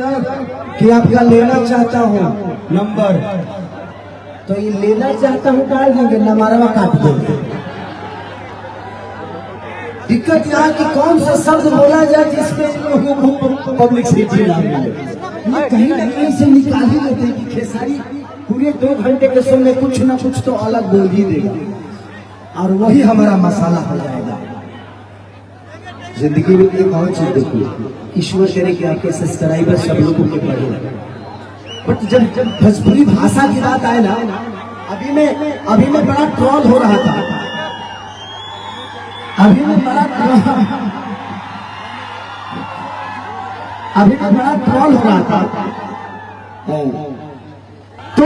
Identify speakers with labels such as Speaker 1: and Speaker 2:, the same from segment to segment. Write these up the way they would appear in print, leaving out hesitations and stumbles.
Speaker 1: कि आपका लेना चाहता हूँ नंबर, तो ये लेना चाहता हूँ डाल देंगे, नंबरवा काट देंगे। दिक्कत यहाँ कि कौन सा शब्द बोला जाए जिसमें लोगों को पब्लिसिटी ना मिले। ये कहीं ना कहीं से निकाल ही लेते हैं कि खेसारी पूरे 2 घंटे के शो में कुछ ना कुछ तो अलग बोल ही देगा और वही हमारा मसाला हो जाएगा। जिंदगी में एक और चीज देखो, ईश्वर करे कि आपके सब्सक्राइबर सब लोगों के बढ़े, बट जब भोजपुरी भाषा की बात आए ना, अभी में बड़ा ट्रोल हो रहा था, अभी में बड़ा ट्रोल हो रहा था। तो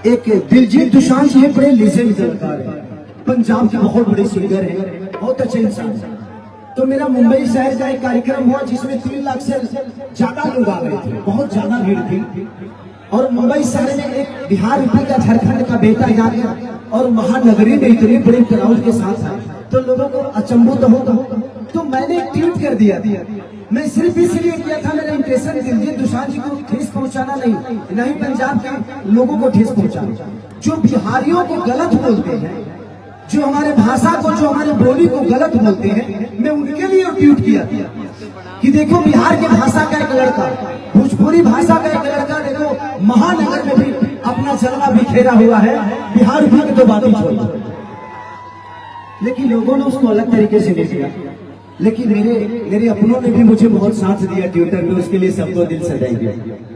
Speaker 1: एक दिलजीत दोसांझ जी बड़े लीजेंड कलाकार है, पंजाब के बहुत बड़े सिंगर हैं, बहुत अच्छे इंसान हैं। तो मेरा मुंबई शहर का एक कार्यक्रम हुआ जिसमें 3 लाख से ज्यादा लोग आ गए थे, बहुत ज्यादा भीड़ थी। और मुंबई शहर में एक बिहार यूपी का झारखंड का बेटा जा गया और महानगरी में इतने बड़े क्राउड के साथ आए, तो लोगों को अचंभो तो होगा। तो मैंने एक ट्वीट कर दिया, मैं सिर्फ इसलिए किया था, मेरा इंटेंशन दिलजीत दोसांझ जी को ठेस पहुंचाना नहीं पंजाब के लोगों को ठेस पहुंचाना। जो बिहारियों को गलत बोलते हैं, जो हमारे भाषा को, जो हमारे बोली को गलत बोलते हैं, मैं उनके लिए ट्वीट किया कि देखो बिहार की भाषा का एक लड़का, भोजपुरी भाषा का एक लड़का देखो महानगर में भी अपना जलवा बिखेरा हुआ है, बिहार की तो बात ही छोड़ दो। लेकिन लोगों ने उसको अलग तरीके से नहीं किया। लेकिन मेरे अपनों ने भी मुझे बहुत साथ दिया ट्विटर पे, उसके लिए सबको दिल से देंगे,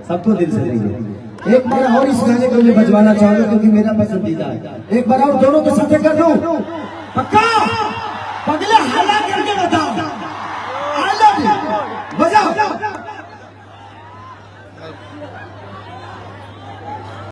Speaker 1: सबको दिल से देंगे। एक बार और इस गाने को मैं बजवाना चाहूंगा क्योंकि मेरा पसंदीदा है। एक बार और दोनों के साथ कर दूं, पक्का पगले हल्ला करके बताओ, आई लव यू, बजाओ।